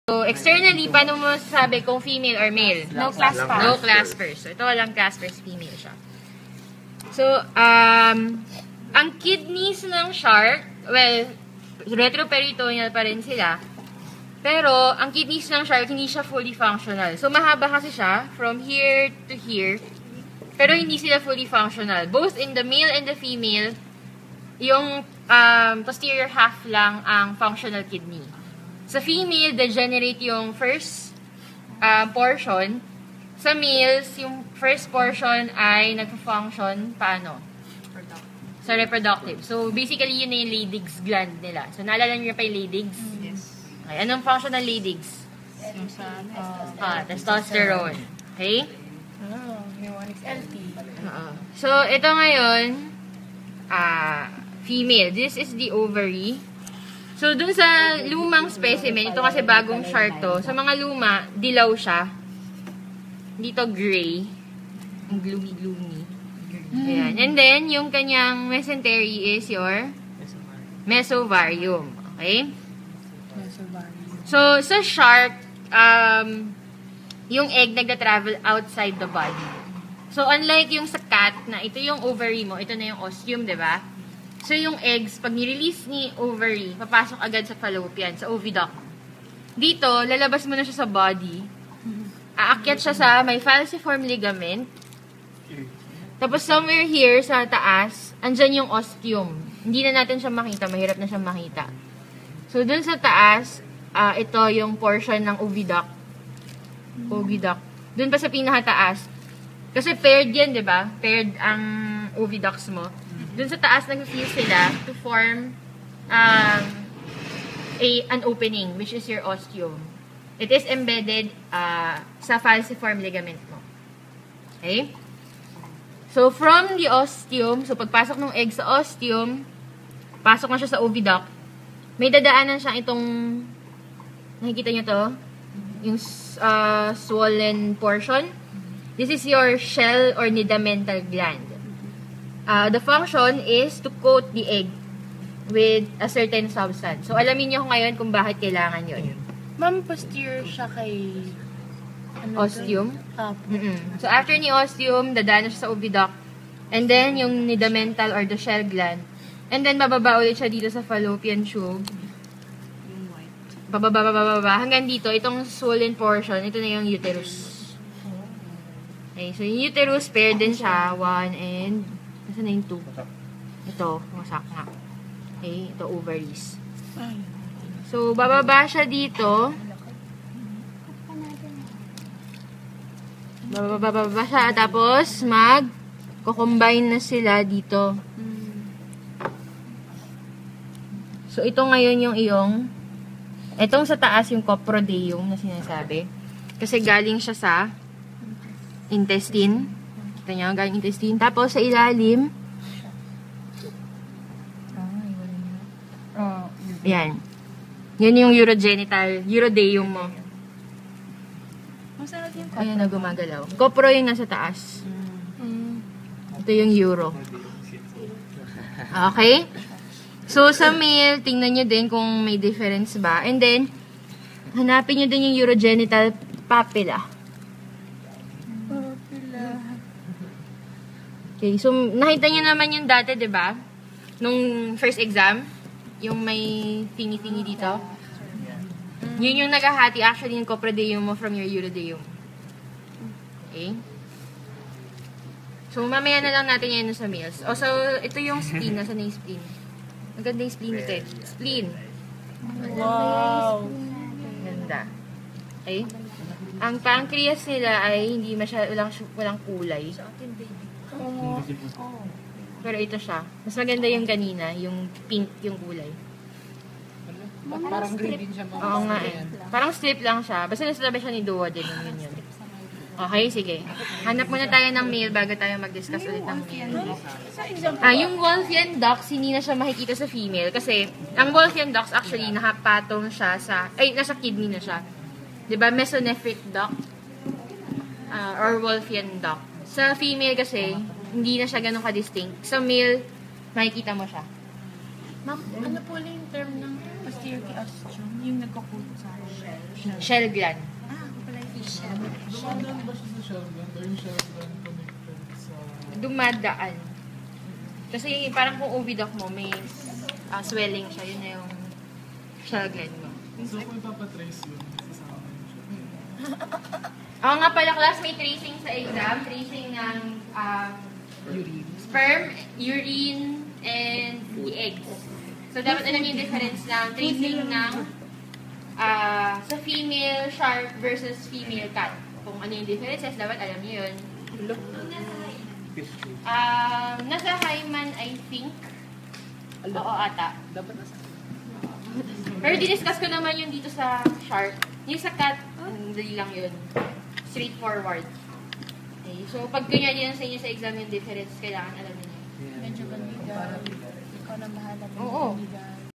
So, externally, paano mo masasabi kung female or male? No claspers. No claspers. So, ito walang claspers, female siya. So, ang kidneys ng shark, well, retroperitoneal pa rin sila. Pero, ang kidneys ng shark, hindi siya fully functional. So, mahaba kasi siya, from here to here. Pero, hindi sila fully functional. Both in the male and the female, yung posterior half lang ang functional kidney. Sa female, degenerate yung first portion. Sa males, yung first portion ay nagpa-function paano? Sa reproductive. So, basically, yun na yung Leydig's gland nila. So, naalala niyo pa yung Leydig's? Yes. Okay, anong function ng Leydig's? Yung sa Testosterone. Okay? yung XLT. So, ito ngayon, female. This is the ovary. So, dun sa lumang specimen, ito kasi bagong shark to. Sa mga luma, dilaw siya. Dito gray. Ang gloomy-gloomy. Ayan. And then, yung kanyang mesentery is your mesovarium. Okay? So, sa shark, yung egg nagda-travel outside the body. So, unlike yung sa cat, na ito yung ovary mo, ito na yung ostium, di ba? So, yung eggs, pag nirelease ni ovary, papasok agad sa fallopian, sa oviduct. Dito, lalabas mo na siya sa body. Aakyat siya sa may falciform ligament. Tapos, somewhere here, sa taas, andyan yung ostium. Hindi na natin siya makita. Mahirap na siya makita. So, dun sa taas, ito yung portion ng oviduct. Oviduct. Dun pa sa pinakataas. Kasi paired yan, di ba? Paired ang oviducts mo. Dun sa taas, nag-fuse sila to form an opening, which is your ostium. It is embedded sa falciform ligament mo. Okay? So, from the ostium, so pagpasok ng egg sa ostium, pasok na siya sa oviduct, may dadaanan siyang itong, nakikita niyo to? Yung swollen portion. This is your shell or nidamental gland. The function is to coat the egg with a certain substance. So, alamin niyo ngayon kung bakit kailangan yun. Ma'am, posterior siya kay... Ostium? So, after ni ostium, dadaan siya sa oviduct. And then, yung nidamental or the shell gland. And then, bababa ulit siya dito sa fallopian tube. Bababa. Hanggang dito, itong swollen portion, ito na yung uterus. Okay, so yung uterus, paired din siya. 1 and... Nasaan na yung 2? Ito, masak nga. Okay, ito ovaries. So, bababa siya dito. Bababa siya. Tapos, mag-combine na sila dito. So, ito ngayon yung iyong... Itong sa taas yung coprodeum na sinasabi. Kasi galing siya sa intestine. Kita nyo, galing intestine. Tapos, sa ilalim, yan. Yan yung urodeum mo. Ayan na gumagalaw. Copro yung nasa taas. Ito yung uro. Okay? So, sa male, tingnan nyo din kung may difference ba. And then, hanapin nyo din yung urogenital papilla. Okay, so nakita niyo naman yung dati, 'di ba? Nung first exam, yung may thingy-thingy dito. Yun yung naghahati actually yung coprodeum mo from your urodeum. Okay? So mamaya na lang natin yan sa males. So ito yung spleen, nasa na yung spleen? Maganda yung spleen nito eh. Spleen. Wow! Ganda. Okay? Ang pancreas nila ay hindi walang kulay. Pero ito siya. Mas maganda yung kanina, yung pink yung kulay. Parang green din siya. Oo nga eh. Parang strip lang siya. Basta nasa tabi siya ni duodenum yun. Okay, sige. Hanap muna tayo ng male bago tayo mag-discuss ulit ng male. Yung Wolffian ducts, hindi na siya makikita sa female. Kasi, ang Wolffian ducts actually, nakapatong siya sa, nasa kidney na siya. Diba? Mesonephric duct. Or Wolffian duct. Sa female kasi, hindi na siya ganun ka-distinct. Sa male, makikita mo siya. Ma'am, ano po yung term ng posterior ostium? Yung nagkukut sa shell? shell gland. Dumadaan ba siya sa shell gland? Or yung shell gland connected sa... Dumadaan. Kasi parang kung uvidoc mo, may swelling siya. Yun na yung shell gland mo. So kung ipapatrace yun, sasama yun siya. Ako nga pala, class, may tracing sa exam. Tracing ng Urine. sperm, urine, and the eggs. So, dapat alam niyo yung difference ng tracing ng sa female shark versus female cat. Kung ano yung differences, dapat alam niyo yun. Nasa Hyman, I think. Oo, ata. Dapat nasa... Pero di-discuss ko naman yung dito sa shark. Yung sa cat, dali lang yun. Straightforward. Okay. So, pag kunyari yan sa inyo sa exam yung difference, kailangan alam niyo. Medyo bandiga. Ikaw na bahala. Oo. Bandiga.